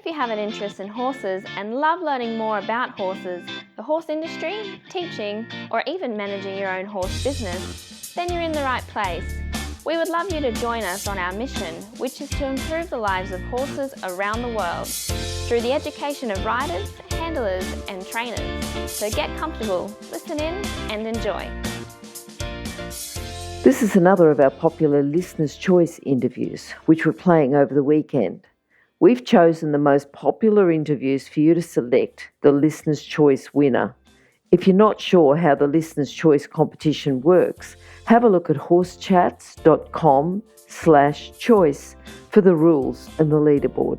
if you have an interest in horses and love learning more about horses, the horse industry, teaching, or even managing your own horse business, then you're in the right place. We would love you to join us on our mission, which is to improve the lives of horses around the world through the education of riders, handlers, and trainers. So get comfortable, listen in, and enjoy. This is another of our popular Listener's Choice interviews, which we're playing over the weekend. We've chosen the most popular interviews for you to select the Listener's Choice winner. If you're not sure how the Listener's Choice competition works, have a look at horsechats.com/choice for the rules and the leaderboard.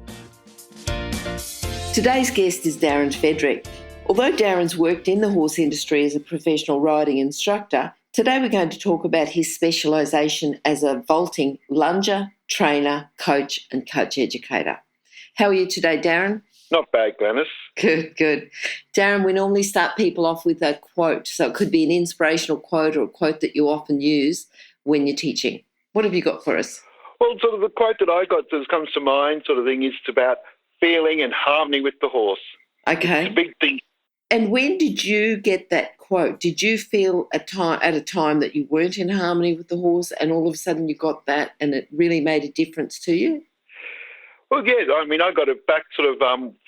Today's guest is Darryn Fredrick. Although Darryn's worked in the horse industry as a professional riding instructor, today we're going to talk about his specialisation as a vaulting lunger, trainer, coach and coach educator. How are you today, Darryn? Not bad, Glenys. Good. Darryn, we normally start people off with a quote. So it could be an inspirational quote or a quote that you often use when you're teaching. What have you got for us? Well, sort of the quote that I got that comes to mind sort of thing is about feeling and harmony with the horse. Okay. It's a big thing. And when did you get that quote? Did you feel at a time that you weren't in harmony with the horse and all of a sudden you got that and it really made a difference to you? Well, yeah, I mean, I got it back sort of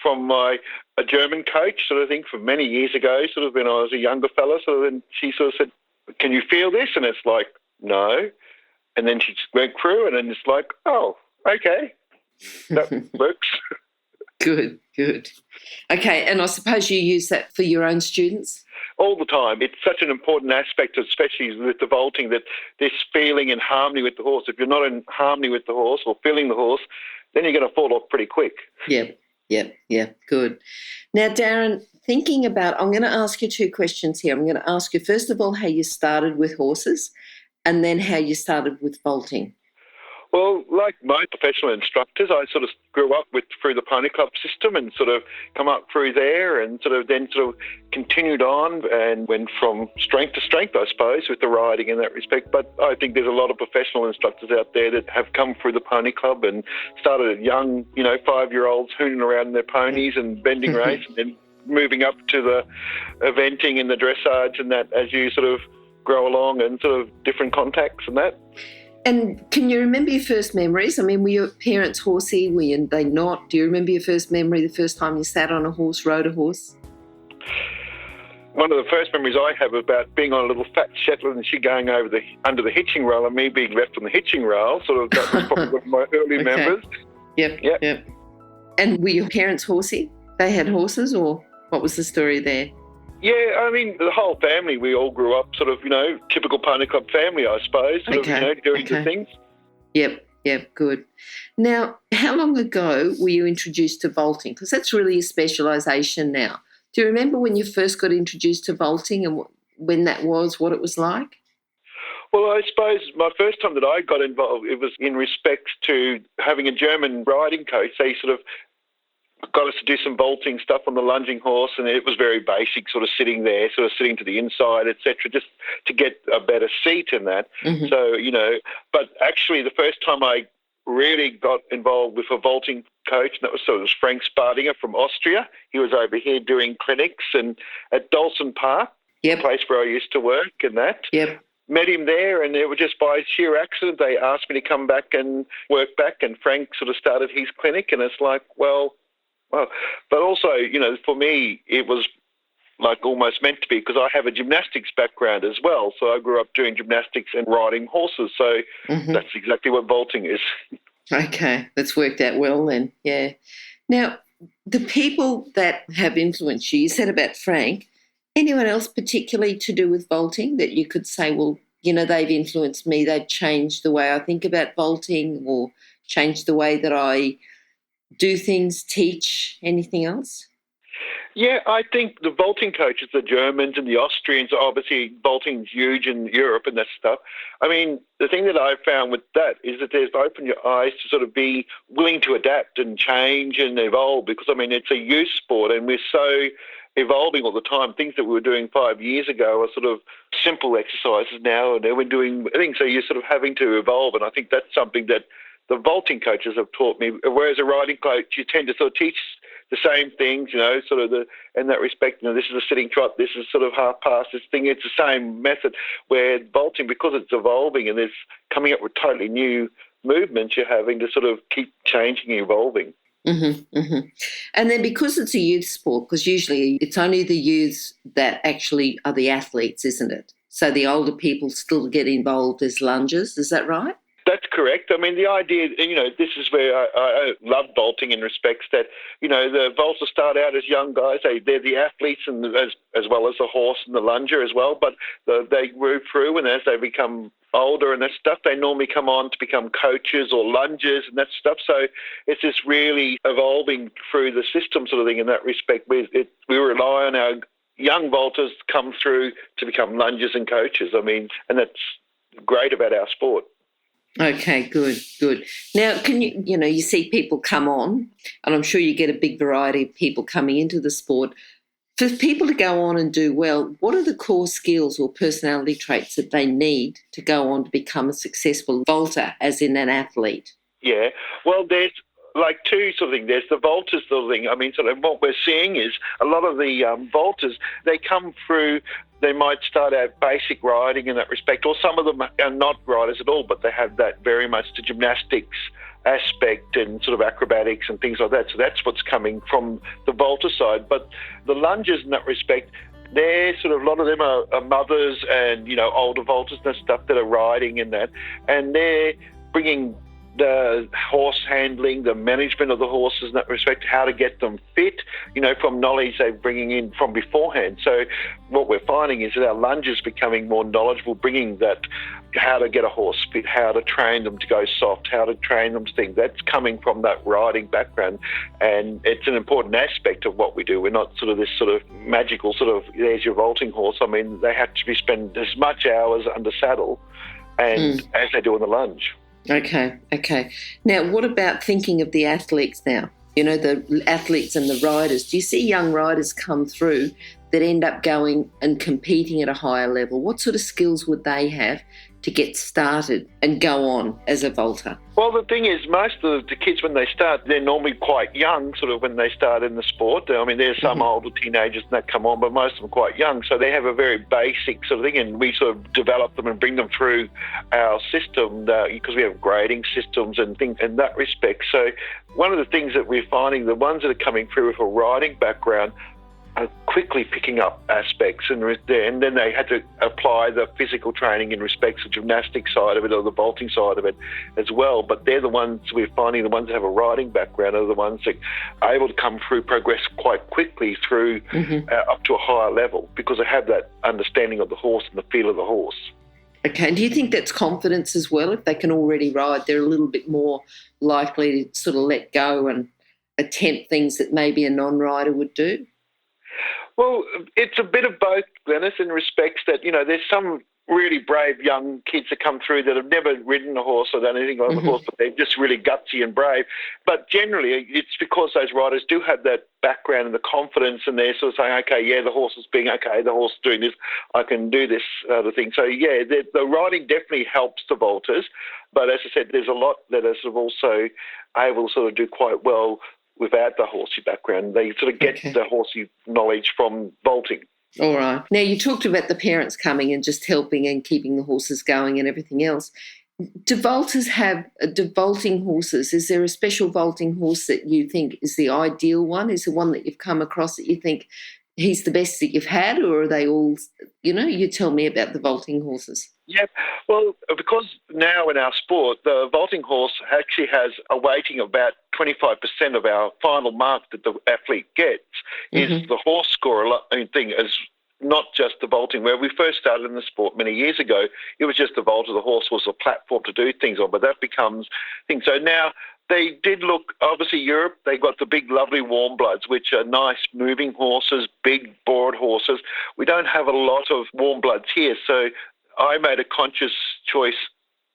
from a German coach sort of thing from many years ago, sort of when I was a younger fella. So then she sort of said, "Can you feel this?" And it's like, "No." And then she just went through and then it's like, "Oh, okay, that works." Good. Okay, and I suppose you use that for your own students? All the time. It's such an important aspect, especially with the vaulting, that this feeling in harmony with the horse. If you're not in harmony with the horse or feeling the horse, then you're going to fall off pretty quick. Yep, good. Now, Darryn, thinking about, I'm going to ask you two questions here. I'm going to ask you, first of all, how you started with horses and then how you started with vaulting. Well, like most professional instructors, I sort of grew up through the pony club system and sort of come up through there and then continued on and went from strength to strength, I suppose, with the riding in that respect. But I think there's a lot of professional instructors out there that have come through the pony club and started at young, 5-year-olds hooning around their ponies and bending race and then moving up to the eventing and the dressage and that as you sort of grow along and sort of different contacts and that. And can you remember your first memories? I mean, were your parents horsey? Were they not? Do you remember your first memory, the first time you sat on a horse, rode a horse? One of the first memories I have about being on a little fat Shetland and she going under the hitching rail and me being left on the hitching rail, that was probably one of my early memories. Yep. And were your parents horsey? They had horses, or what was the story there? Yeah, I mean, the whole family, we all grew up sort of, typical pony club family, I suppose, doing the things. Yep, good. Now, how long ago were you introduced to vaulting? Because that's really a specialisation now. Do you remember when you first got introduced to vaulting and when that was, what it was like? Well, I suppose my first time that I got involved, it was in respect to having a German riding coach. They sort of got us to do some vaulting stuff on the lunging horse, and it was very basic, sort of sitting there, sort of sitting to the inside, etc., just to get a better seat in that. Mm-hmm. So, but actually the first time I really got involved with a vaulting coach, and that was Frank Spardinger from Austria. He was over here doing clinics and at Dawson Park, the place where I used to work and that. Yep. Met him there, and it was just by sheer accident. They asked me to come back and work back, and Frank sort of started his clinic, and it's like, well, but also, for me, it was like almost meant to be because I have a gymnastics background as well. So I grew up doing gymnastics and riding horses. So That's exactly what vaulting is. Okay, that's worked out well then, yeah. Now, the people that have influenced you said about Frank, anyone else particularly to do with vaulting that you could say, well, they've influenced me, they've changed the way I think about vaulting or changed the way that I do things, teach, anything else? Yeah, I think the vaulting coaches, the Germans and the Austrians, obviously vaulting's huge in Europe and that stuff. I mean, the thing that I've found with that is that there's opened your eyes to sort of be willing to adapt and change and evolve because, it's a youth sport and we're so evolving all the time. Things that we were doing 5 years ago are sort of simple exercises now and we're doing things, so you're sort of having to evolve, and I think that's something that the vaulting coaches have taught me, whereas a riding coach, you tend to sort of teach the same things, sort of in that respect, this is a sitting trot, this is sort of half past, this thing, it's the same method, where vaulting, because it's evolving and there's coming up with totally new movements, you're having to sort of keep changing and evolving. Mm-hmm, mm-hmm. And then because it's a youth sport, because usually it's only the youths that actually are the athletes, isn't it? So the older people still get involved as lungers, is that right? That's correct. I mean, the idea, this is where I love vaulting in respects that, the vaulters start out as young guys. They're the athletes and as well as the horse and the lunger as well, but they move through, and as they become older and that stuff, they normally come on to become coaches or lungers and that stuff. So it's just really evolving through the system sort of thing in that respect. We rely on our young vaulters to come through to become lungers and coaches. I mean, and that's great about our sport. Okay, good. Now, can you see people come on, and I'm sure you get a big variety of people coming into the sport. For people to go on and do well, what are the core skills or personality traits that they need to go on to become a successful vaulter, as in an athlete? Yeah, well, there's like two sort of things. There's the vaulters sort of thing. I mean, sort of what we're seeing is a lot of the vaulters, they come through, they might start out basic riding in that respect, or some of them are not riders at all, but they have that very much the gymnastics aspect and sort of acrobatics and things like that. So that's what's coming from the vaulter side. But the lungers in that respect, they're sort of, a lot of them are mothers and, older vaulters and stuff that are riding in that. And they're bringing the horse handling, the management of the horses in that respect, how to get them fit, from knowledge they're bringing in from beforehand. So what we're finding is that our lungers becoming more knowledgeable, bringing that, how to get a horse fit, how to train them to go soft, how to train them to think. That's coming from that riding background, and it's an important aspect of what we do. We're not sort of this sort of magical sort of, there's your vaulting horse. I mean, they have to spend as much hours under saddle and as they do on the lunge. Okay. Now, what about thinking of the athletes now? The athletes and the riders. Do you see young riders come through that end up going and competing at a higher level? What sort of skills would they have to get started and go on as a vaulter? Well, the thing is, most of the kids, when they start, they're normally quite young, sort of when they start in the sport. I mean, there's some older teenagers that come on, but most of them are quite young. So they have a very basic sort of thing, and we sort of develop them and bring them through our system because we have grading systems and things in that respect. So one of the things that we're finding, the ones that are coming through with a riding background are quickly picking up aspects, and then they had to apply the physical training in respects to the gymnastic side of it or the vaulting side of it as well. But they're the ones we're finding, the ones that have a riding background are the ones that are able to come through, progress quite quickly through up to a higher level because they have that understanding of the horse and the feel of the horse. Okay, and do you think that's confidence as well? If they can already ride, they're a little bit more likely to sort of let go and attempt things that maybe a non-rider would do? Well, it's a bit of both, Glenys, in respects that, there's some really brave young kids that come through that have never ridden a horse or done anything on a horse, but they're just really gutsy and brave. But generally, it's because those riders do have that background and the confidence, and they're sort of saying, okay, yeah, the horse is being, okay, the horse is doing this, I can do this other thing. So, yeah, the riding definitely helps the vaulters. But as I said, there's a lot that are sort of also able to sort of do quite well without the horsey background. They sort of get the horsey knowledge from vaulting. All right. Now, you talked about the parents coming and just helping and keeping the horses going and everything else. Do vaulting horses, is there a special vaulting horse that you think is the ideal one? Is there one that you've come across that you think he's the best that you've had, or are they all, you tell me about the vaulting horses. Yeah, well, because now in our sport, the vaulting horse actually has a weighting of about 25% of our final mark that the athlete gets is the horse score thing, is not just the vaulting. Where we first started in the sport many years ago, it was just the vaulter. The horse was a platform to do things on, but that becomes things. So now they did look, obviously Europe, they got the big lovely warm bloods, which are nice moving horses, big board horses. We don't have a lot of warm bloods here, so I made a conscious choice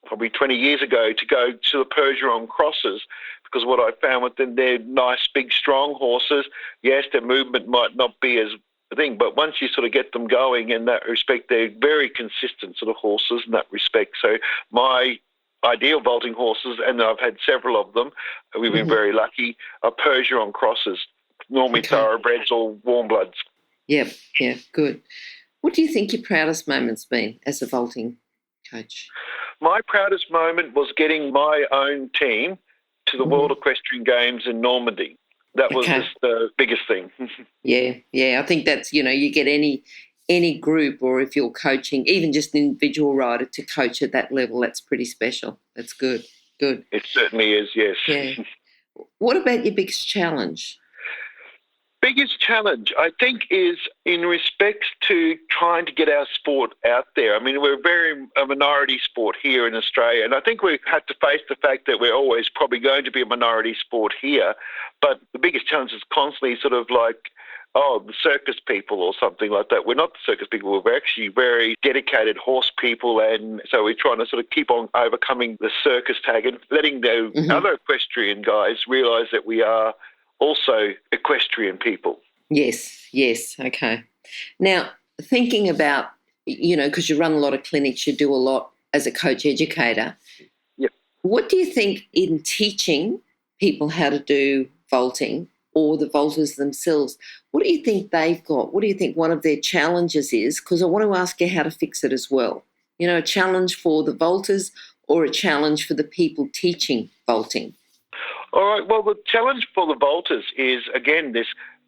probably 20 years ago to go to the Percheron crosses, because what I found with them, they're nice, big, strong horses. Yes, their movement might not be as a thing, but once you sort of get them going in that respect, they're very consistent sort of horses in that respect. So my ideal vaulting horses, and I've had several of them. We've been very lucky. Are Percheron crosses, normally thoroughbreds or warm bloods. Yep, yeah, good. What do you think your proudest moment's been as a vaulting coach? My proudest moment was getting my own team to the World Equestrian Games in Normandy. That was just the biggest thing. Yeah. I think that's, you get any group, or if you're coaching, even just an individual rider to coach at that level, that's pretty special. That's good. It certainly is, yes. Yeah. What about your biggest challenge? Biggest challenge, I think, is in respects to trying to get our sport out there. I mean, we're a minority sport here in Australia, and I think we've had to face the fact that we're always probably going to be a minority sport here. But the biggest challenge is constantly sort of like, the circus people or something like that. We're not the circus people. We're actually very dedicated horse people, and so we're trying to sort of keep on overcoming the circus tag and letting the other equestrian guys realise that we are also equestrian people. Yes, okay. Now, thinking about, because you run a lot of clinics, you do a lot as a coach educator. Yep. What do you think in teaching people how to do vaulting, or the vaulters themselves, what do you think they've got? What do you think one of their challenges is? Because I want to ask you how to fix it as well. A challenge for the vaulters or a challenge for the people teaching vaulting? All right, well, the challenge for the vaulters is, again,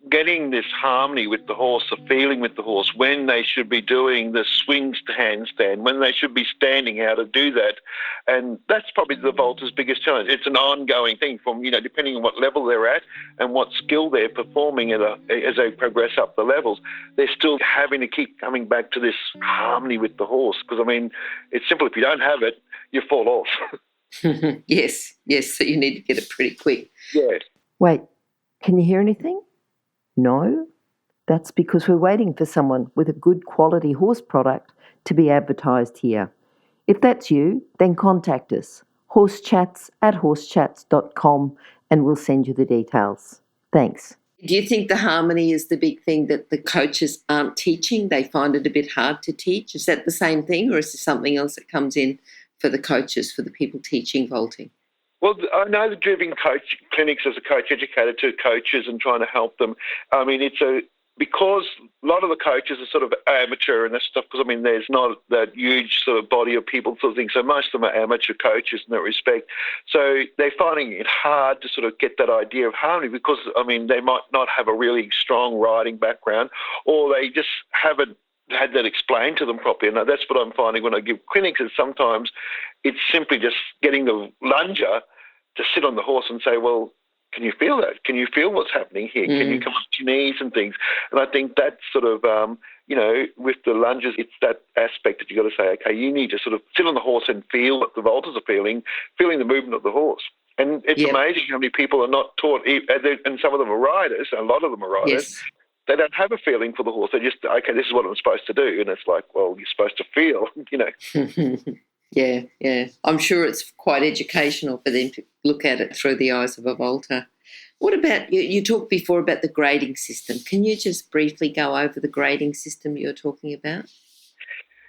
getting this harmony with the horse, the feeling with the horse, when they should be doing the swings to handstand, when they should be standing, how to do that. And that's probably the vaulter's biggest challenge. It's an ongoing thing from, depending on what level they're at and what skill they're performing as they progress up the levels, they're still having to keep coming back to this harmony with the horse. Because, I mean, it's simple. If you don't have it, you fall off. Yes, so you need to get it pretty quick. Yeah. Wait, can you hear anything? No? That's because we're waiting for someone with a good quality horse product to be advertised here. If that's you, then contact us, horsechats@horsechats.com, and we'll send you the details. Thanks. Do you think the harmony is the big thing that the coaches aren't teaching? They find it a bit hard to teach? Is that the same thing, or is there something else that comes in for the coaches, for the people teaching vaulting? Well, I know the driving coach clinics as a coach educator to coaches and trying to help them. I mean, because a lot of the coaches are sort of amateur and that stuff, because, I mean, there's not that huge sort of body of people sort of thing. So most of them are amateur coaches in that respect. So they're finding it hard to sort of get that idea of harmony because, I mean, they might not have a really strong riding background, or they just haven't had that explained to them properly. And that's what I'm finding when I give clinics, is sometimes it's simply just getting the lunger to sit on the horse and say, well, can you feel that? Can you feel what's happening here? Can you come up to your knees and things? And I think that's sort of, with the lunges, it's that aspect that you've got to say, okay, you need to sort of sit on the horse and feel what the vaulters are feeling the movement of the horse. And it's amazing how many people are not taught, and some of them are riders, a lot of them are riders. Yes. They don't have a feeling for the horse. They just, okay, this is what I'm supposed to do. And it's like, well, you're supposed to feel, Yeah. I'm sure it's quite educational for them to look at it through the eyes of a vaulter. What about, you talked before about the grading system. Can you just briefly go over the grading system you're talking about?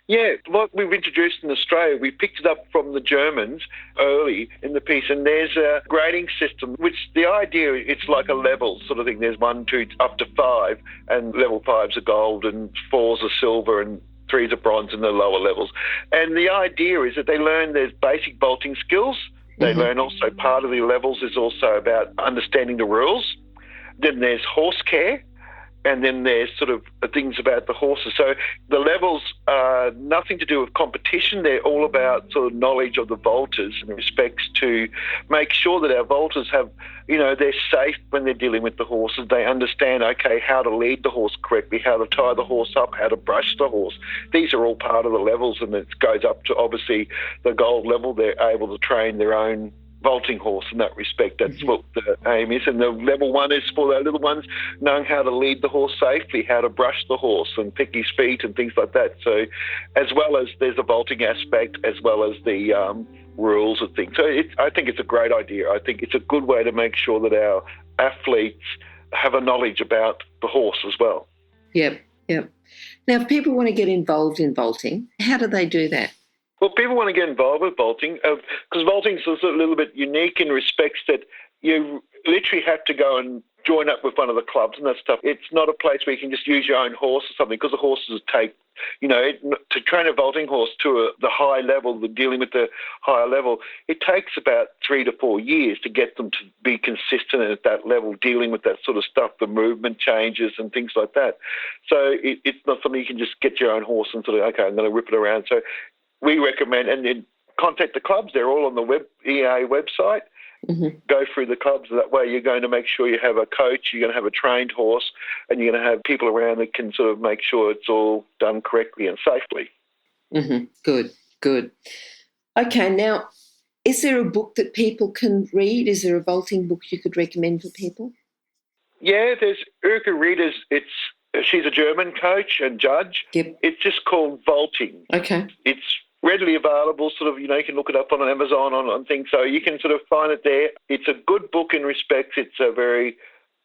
Yeah, what we've introduced in Australia, we picked it up from the Germans early in the piece, and there's a grading system, which the idea, it's like a level sort of thing. There's 1, 2, up to 5, and level 5s are gold, and 4s are silver, and 3s are bronze in the lower levels. And the idea is that they learn there's basic vaulting skills. They learn also part of the levels is also about understanding the rules. Then there's horse care. And then there's sort of things about the horses. So the levels are nothing to do with competition. They're all about sort of knowledge of the vaulters in respects to make sure that our vaulters have, they're safe when they're dealing with the horses. They understand, okay, how to lead the horse correctly, how to tie the horse up, how to brush the horse. These are all part of the levels, and it goes up to obviously the gold level. They're able to train their own vaulting horse in that respect. That's what the aim is. And the level 1 is for the little ones, knowing how to lead the horse safely, how to brush the horse and pick his feet and things like that. So as well as there's the vaulting aspect, as well as the rules and things. So I think it's a great idea. I think it's a good way to make sure that our athletes have a knowledge about the horse as well. Yep. Now, if people want to get involved in vaulting, how do they do that? Well, people want to get involved with vaulting because vaulting is a little bit unique in respects that you literally have to go and join up with one of the clubs and that stuff. It's not a place where you can just use your own horse or something because the horses take, to train a vaulting horse to the high level, dealing with the higher level, it takes about 3 to 4 years to get them to be consistent at that level, dealing with that sort of stuff, the movement changes and things like that. So it's not something you can just get your own horse and sort of, okay, I'm going to whip it around. So we recommend, and then contact the clubs. They're all on the EA website. Mm-hmm. Go through the clubs. That way you're going to make sure you have a coach, you're going to have a trained horse, and you're going to have people around that can sort of make sure it's all done correctly and safely. Mm-hmm. Good. Okay, now, is there a book that people can read? Is there a vaulting book you could recommend for people? Yeah, there's Urke Rieder's. She's a German coach and judge. Yep. It's just called Vaulting. Okay. It's readily available, you can look it up on Amazon on things, so you can sort of find it there. It's a good book in respects. It's a very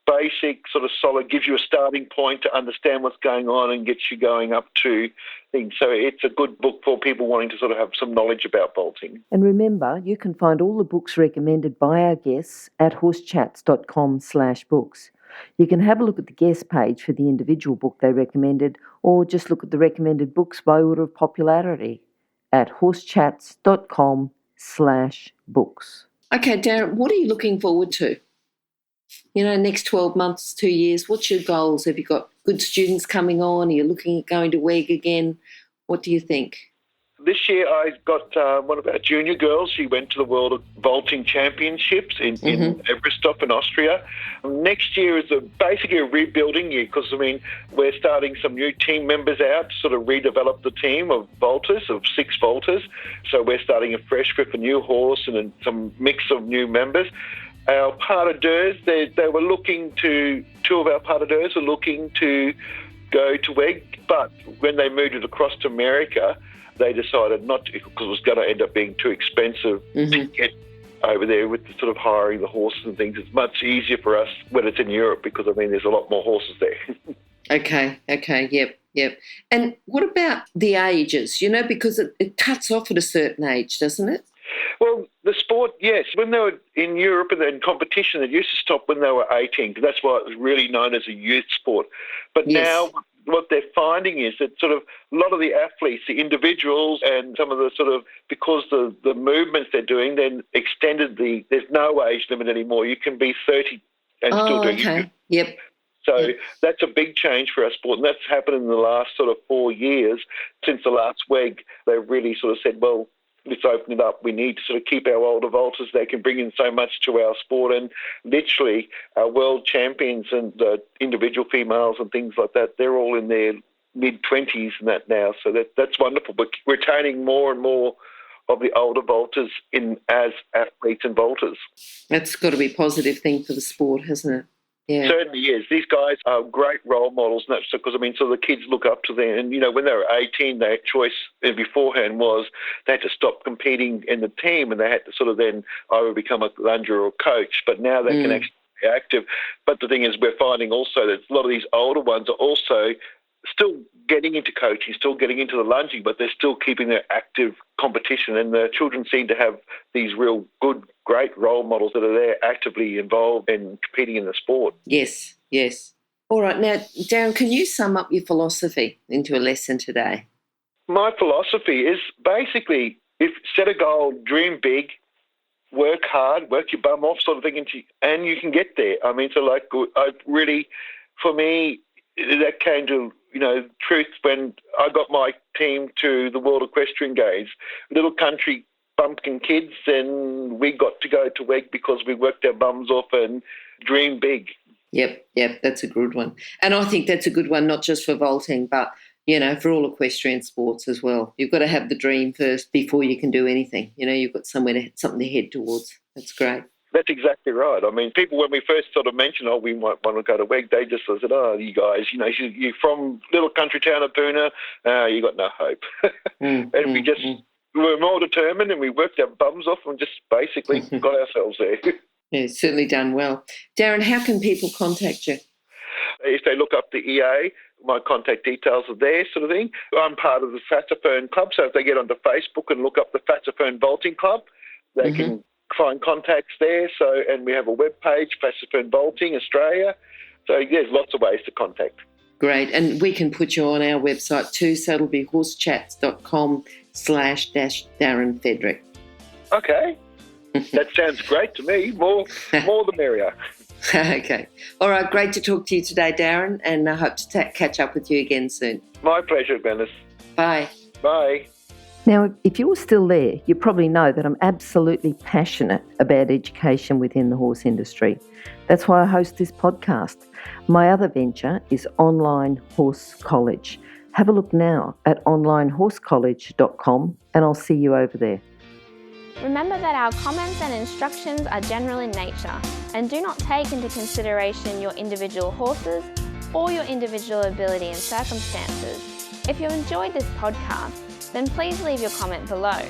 basic, sort of solid, gives you a starting point to understand what's going on and gets you going up to things. So it's a good book for people wanting to sort of have some knowledge about vaulting. And remember, you can find all the books recommended by our guests at horsechats.com/books. You can have a look at the guest page for the individual book they recommended, or just look at the recommended books by order of popularity at horsechats.com/books. Okay, Darryn, what are you looking forward to? Next 12 months, 2 years, what's your goals? Have you got good students coming on? Are you looking at going to WEG again? What do you think? This year I got one of our junior girls. She went to the World Vaulting Championships in Everstoff in Austria. Next year is basically a rebuilding year because, we're starting some new team members out to sort of redevelop the team of 6 vaulters. So we're starting afresh with a new horse and some mix of new members. Our pas de deux, they were looking to, 2 of our pas de deux were looking to go to WEG, but when they moved it across to America, they decided not to because it was going to end up being too expensive to get over there with the sort of hiring the horses and things. It's much easier for us when it's in Europe because, there's a lot more horses there. Okay, yep. And what about the ages, because it cuts off at a certain age, doesn't it? Well, the sport, yes. When they were in Europe and in competition, it used to stop when they were 18 because that's why it was really known as a youth sport. But now what they're finding is that sort of a lot of the athletes, the individuals and some of the sort of, because the movements they're doing, then extended there's no age limit anymore. You can be 30 and still do it. Yep. So that's a big change for our sport, and that's happened in the last sort of 4 years since the last WEG. They've really sort of said, well, let's open it up. We need to sort of keep our older vaulters. They can bring in so much to our sport, and literally our world champions and individual females and things like that, they're all in their mid-20s and that now. So that's wonderful. But we're retaining more and more of the older vaulters as athletes and vaulters. That's got to be a positive thing for the sport, hasn't it? Yeah. Certainly is. These guys are great role models, and that's because so the kids look up to them. And when they were 18, their choice beforehand was they had to stop competing in the team, and they had to sort of then either become a lunger or coach. But now they can actually be active. But the thing is, we're finding also that a lot of these older ones are also still getting into coaching, still getting into the lunging, but they're still keeping their active competition. And the children seem to have these real good, great role models that are there actively involved in competing in the sport. Yes. All right. Now, Darryn, can you sum up your philosophy into a lesson today? My philosophy is basically, set a goal, dream big, work hard, work your bum off sort of thing, and you can get there. For me, that came to, truth when I got my team to the World Equestrian Games, little country bumpkin kids, and we got to go to WEG because we worked our bums off and dreamed big. Yep, that's a good one. And I think that's a good one, not just for vaulting, but, for all equestrian sports as well. You've got to have the dream first before you can do anything. You've got something to head towards. That's great. That's exactly right. People, when we first sort of mentioned, we might want to go to WEG, they just said, you guys, you're from little country town of Poona, you got no hope. And we were more determined, and we worked our bums off and just basically got ourselves there. Yeah, certainly done well. Darryn, how can people contact you? If they look up the EA, my contact details are there, sort of thing. I'm part of the Fassifern Club, so if they get onto Facebook and look up the Fassifern Vaulting Club, they can find contacts there. So, and we have a web page, Fassifern Vaulting Australia. So there's lots of ways to contact. Great. And we can put you on our website too, so it'll be horsechats.com/Darryn Fredrick. Okay. That sounds great to me. More the merrier. Okay. All right. Great to talk to you today, Darryn, and I hope to catch up with you again soon. My pleasure, Glenys. Bye. Bye. Now, if you're still there, you probably know that I'm absolutely passionate about education within the horse industry. That's why I host this podcast. My other venture is Online Horse College. Have a look now at onlinehorsecollege.com and I'll see you over there. Remember that our comments and instructions are general in nature and do not take into consideration your individual horses or your individual ability and circumstances. If you enjoyed this podcast, then please leave your comment below.